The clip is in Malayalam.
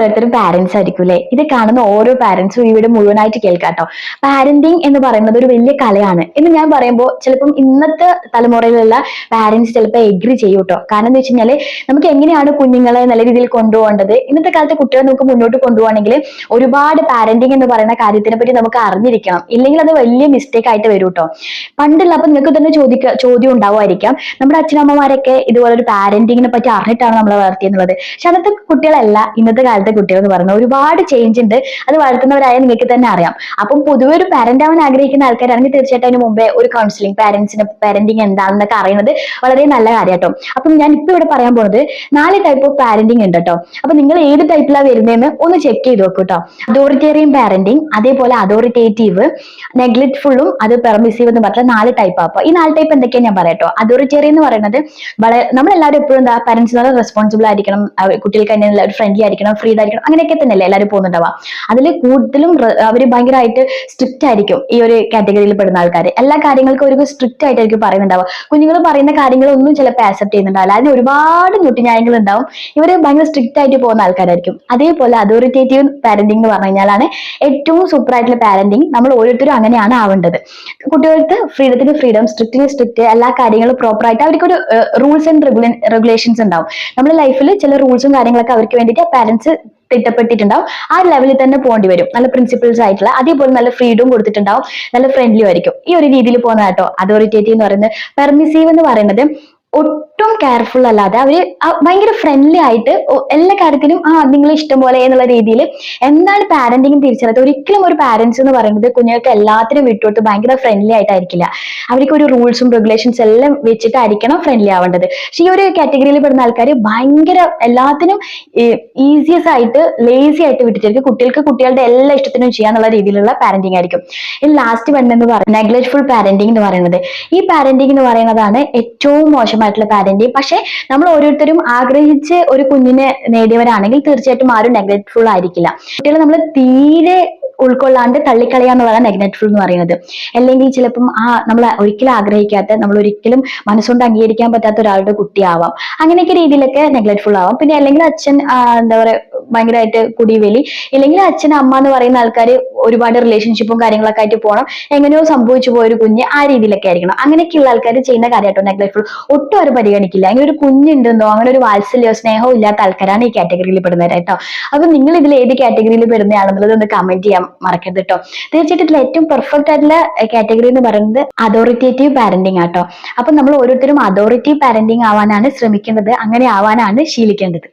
ഓരോരുത്തരും പാരന്റ്സ് ആയിരിക്കും അല്ലെ. ഇത് കാണുന്ന ഓരോ പാരന്റ്സും ഇവിടെ മുഴുവനായിട്ട് കേൾക്കാട്ടോ. പാരന്റിങ് എന്ന് പറയുന്നത് ഒരു വലിയ കലയാണ് എന്ന് ഞാൻ പറയുമ്പോൾ ചിലപ്പം ഇന്നത്തെ തലമുറയിലുള്ള പാരന്റ്സ് ചിലപ്പോൾ എഗ്രി ചെയ്യും കേട്ടോ. കാരണം എന്താ വെച്ച് കഴിഞ്ഞാല് നമുക്ക് എങ്ങനെയാണ് കുഞ്ഞുങ്ങളെ നല്ല രീതിയിൽ കൊണ്ടുപോകേണ്ടത്, ഇന്നത്തെ കാലത്തെ കുട്ടികളെ നമുക്ക് മുന്നോട്ട് കൊണ്ടുപോകണമെങ്കിൽ ഒരുപാട് പാരന്റിങ് എന്ന് പറയുന്ന കാര്യത്തിനെ പറ്റി നമുക്ക് അറിഞ്ഞിരിക്കണം. ഇല്ലെങ്കിൽ അത് വലിയ മിസ്റ്റേക്ക് ആയിട്ട് വരും കേട്ടോ. പണ്ടുള്ള അപ്പൊ നിങ്ങൾക്ക് തന്നെ ചോദ്യം ഉണ്ടാവുമായിരിക്കാം, നമ്മുടെ അച്ഛനമ്മമാരൊക്കെ ഇതുപോലെ ഒരു പാരന്റിങ്ങിനെ പറ്റി അറിഞ്ഞിട്ടാണ് നമ്മളെ വളർത്തിയെന്നുള്ളത്. പക്ഷെ അന്നത്തെ കുട്ടികളല്ല ഇന്നത്തെ കാലത്തെ കുട്ടികൾ എന്ന് പറയുന്നത്. ഒരുപാട് ചേഞ്ച് ഉണ്ട്. അത് വളർത്തുന്നവരായ നിങ്ങൾക്ക് തന്നെ അറിയാം. അപ്പം പൊതുവെ ഒരു പാരന്റ് ആവാൻ ആഗ്രഹിക്കുന്ന ആൾക്കാരാണെങ്കിൽ തീർച്ചയായിട്ടും അതിന് മുമ്പേ ഒരു കൗൺസിലിംഗ് പാരന്റിങ് എന്താണെന്നൊക്കെ അറിയുന്നത് വളരെ നല്ല കാര്യം കേട്ടോ. അപ്പം ഞാൻ ഇപ്പൊ ഇവിടെ പറയാൻ പോകുന്നത് 4 ടൈപ്പ് ഓഫ് പാരന്റിങ് ഉണ്ട് കേട്ടോ. അപ്പൊ നിങ്ങൾ ഏത് ടൈപ്പിലാണ് വരുന്നതെന്ന് ഒന്ന് ചെക്ക് ചെയ്ത് നോക്കൂ കേട്ടോ. അതോറിറ്റേറിയൻ പാരന്റിങ്, അതേപോലെ അതോറിറ്റേറ്റീവ്, നെഗ്ലക്ട്ഫുള്ളും അത് പെർമിസീവ് എന്ന് പറഞ്ഞ 4 ടൈപ്പ്. അപ്പൊ ഈ 4 ടൈപ്പ് എന്തൊക്കെയാണ് ഞാൻ പറയാട്ടോ. അതോറിറ്റേറിയൻ എന്ന് പറയുന്നത് നമ്മളെല്ലാവരും എപ്പോഴും എന്താ പാരന്റ്സിനോട് റെസ്പോൺസിബിൾ ആയിരിക്കണം, കുട്ടികൾക്ക് തന്നെ ഫ്രണ്ട്ലി ആയിരിക്കണം, ഫ്രീ ആയിരിക്കണം, അങ്ങനെയൊക്കെ തന്നെയല്ലേ എല്ലാവരും പോകുന്നുണ്ടാവുക. അതിൽ കൂടുതലും അവര് ഭയങ്കരമായിട്ട് സ്ട്രിക്റ്റ് ആയിരിക്കും. ഈ ഒരു കാറ്റഗറിയിൽ പെടുന്ന ആൾക്കാർ എല്ലാ കാര്യങ്ങൾക്കും ഒരു സ്ട്രിക്റ്റ് ആയിട്ടായിരിക്കും പറയുന്നുണ്ടാവുക. കുഞ്ഞുങ്ങൾ പറയുന്ന കാര്യങ്ങളൊന്നും ചിലപ്പോൾ ആക്സെപ്റ്റ് ചെയ്യുന്നുണ്ടാവില്ല. അതിന് ഒരുപാട് ഞൊട്ടിന്യായങ്ങൾ ഉണ്ടാവും. ഇവര് ഭയങ്കര സ്ട്രിക്റ്റ് ആയിട്ട് പോകുന്ന ആൾക്കാരായിരിക്കും. അതേപോലെ അതോറിറ്റേറ്റീവ് പാരന്റിംഗ് എന്ന് പറഞ്ഞു കഴിഞ്ഞാലാണ് ഏറ്റവും സൂപ്പർ ആയിട്ടുള്ള പാരന്റിംഗ്. നമ്മൾ ഓരോരുത്തരും അങ്ങനെയാണ് ആവേണ്ടത്. കുട്ടികൾക്ക് ഫ്രീഡത്തിന് ഫ്രീഡം, സ്ട്രിക്റ്റിന് സ്ട്രിക്റ്റ്, എല്ലാ കാര്യങ്ങളും പ്രോപ്പർ ആയിട്ട് അവർക്കൊരു റൂൾസ് ആൻഡ് റെഗുലേഷൻസ് ഉണ്ടാവും. നമ്മുടെ ലൈഫിൽ ചില റൂൾസും കാര്യങ്ങളൊക്കെ അവർക്ക് വേണ്ടിയിട്ട് പാരന്റ്സ് തിട്ടപ്പെട്ടിട്ടുണ്ടാവും. ആ ലെവലിൽ തന്നെ പോകേണ്ടി വരും. നല്ല പ്രിൻസിപ്പിൾസ് ആയിട്ടുള്ള, അതേപോലെ നല്ല ഫ്രീഡം കൊടുത്തിട്ടുണ്ടാവും, നല്ല ഫ്രണ്ട്ലിയും ആയിരിക്കും. ഈ ഒരു രീതിയിൽ പോകുന്ന കേട്ടോ അതോറിറ്റേറ്റീവ് എന്ന് പറയുന്നത്. പെർമിസീവ് എന്ന് പറയുന്നത് ഒട്ടും കെയർഫുൾ അല്ലാതെ അവര് ഭയങ്കര ഫ്രണ്ട്ലി ആയിട്ട് എല്ലാ കാര്യത്തിലും നിങ്ങൾ ഇഷ്ടം പോലെ എന്നുള്ള രീതിയിൽ എന്താണ് പാരന്റിങ് തിരിച്ചറിയാത്ത. ഒരിക്കലും ഒരു പാരന്റ്സ് എന്ന് പറയുന്നത് കുഞ്ഞുങ്ങൾക്ക് എല്ലാത്തിനും വിട്ടുകൊടുത്ത് ഭയങ്കര ഫ്രണ്ട്ലി ആയിട്ടായിരിക്കില്ല. അവർക്ക് ഒരു റൂൾസും റെഗുലേഷൻസ് എല്ലാം വെച്ചിട്ടായിരിക്കണം ഫ്രണ്ട്ലി ആവേണ്ടത്. പക്ഷെ ഈ ഒരു കാറ്റഗറിയിൽ പെടുന്ന ആൾക്കാർ ഭയങ്കര എല്ലാത്തിനും ഈസിയസ് ആയിട്ട് ലേസി ആയിട്ട് വിട്ടിട്ടായിരിക്കും കുട്ടികൾക്ക് കുട്ടികളുടെ എല്ലാ ഇഷ്ടത്തിനും ചെയ്യാന്നുള്ള രീതിയിലുള്ള പാരന്റിങ് ആയിരിക്കും. ഈ ലാസ്റ്റ് വൺ എന്ന് പറയുന്നത് നെഗ്ലക്ട്ഫുൾ പാരന്റിങ് എന്ന് പറയുന്നത്. ഈ പാരന്റിങ് എന്ന് പറയുന്നതാണ് ഏറ്റവും മോശമായിട്ടുള്ള പാരന്റിങ്. പക്ഷെ നമ്മൾ ഓരോരുത്തരും ആഗ്രഹിച്ച് ഒരു കുഞ്ഞിനെ നേടിയവരാണെങ്കിൽ തീർച്ചയായിട്ടും ആരും നെഗ്ലക്ട്ഫുൾ ആയിരിക്കില്ല. കുട്ടികളെ നമ്മൾ തീരെ ഉൾക്കൊള്ളാണ്ട് തള്ളിക്കളയാന്നുള്ളതാണ് നെഗ്ലക്ട്ഫുൾ എന്ന് പറയുന്നത്. അല്ലെങ്കിൽ ചിലപ്പം നമ്മൾ ഒരിക്കലും ആഗ്രഹിക്കാത്ത, നമ്മൾ ഒരിക്കലും മനസ്സുകൊണ്ട് അംഗീകരിക്കാൻ പറ്റാത്ത ഒരാളുടെ കുട്ടിയാവാം. അങ്ങനെയൊക്കെ രീതിയിലൊക്കെ നെഗ്ലക്ട്ഫുൾ ആവാം. പിന്നെ അല്ലെങ്കിൽ അച്ഛൻ എന്താ പറയാ ഭയങ്കരമായിട്ട് കുടിവേലി, ഇല്ലെങ്കിൽ അച്ഛൻ അമ്മ എന്ന് പറയുന്ന ആൾക്കാർ ഒരുപാട് റിലേഷൻഷിപ്പും കാര്യങ്ങളൊക്കെ ആയിട്ട് പോകണം, എങ്ങനെയോ സംഭവിച്ചു പോയൊരു കുഞ്ഞ്, ആ രീതിയിലൊക്കെ ആയിരിക്കണം. അങ്ങനെയൊക്കെയുള്ള ആൾക്കാർ ചെയ്യുന്ന കാര്യമായിട്ടോ നെഗ്ലക്ട്ഫുൾ. ഒട്ടും അവർ പരിഗണിക്കില്ല. അങ്ങനെ ഒരു കുഞ്ഞുണ്ടെന്നോ അങ്ങനെ ഒരു വാത്സല്യോ സ്നേഹമോ ഇല്ലാത്ത ആൾക്കാരാണ് ഈ കാറ്റഗറിയിൽ പെടുന്നവരായിട്ടോ. അപ്പൊ നിങ്ങൾ ഇതിൽ ഏത് കാറ്റഗറിയിൽ പെടുന്നതാണെന്നുള്ളത് ഒന്ന് കമന്റ് ചെയ്യാൻ മറക്കരുത് കേട്ടോ. തീർച്ചയായിട്ടും ഇതിൽ ഏറ്റവും പെർഫെക്റ്റ് ആയിട്ടുള്ള കാറ്റഗറി എന്ന് പറയുന്നത് അതോറിറ്റേറ്റീവ് പാരന്റിങ് ആട്ടോ. അപ്പൊ നമ്മൾ ഓരോരുത്തരും അതോറിറ്റീവ് പാരന്റിങ് ആവാനാണ് ശ്രമിക്കേണ്ടത്, അങ്ങനെ ആവാനാണ് ശീലിക്കേണ്ടത്.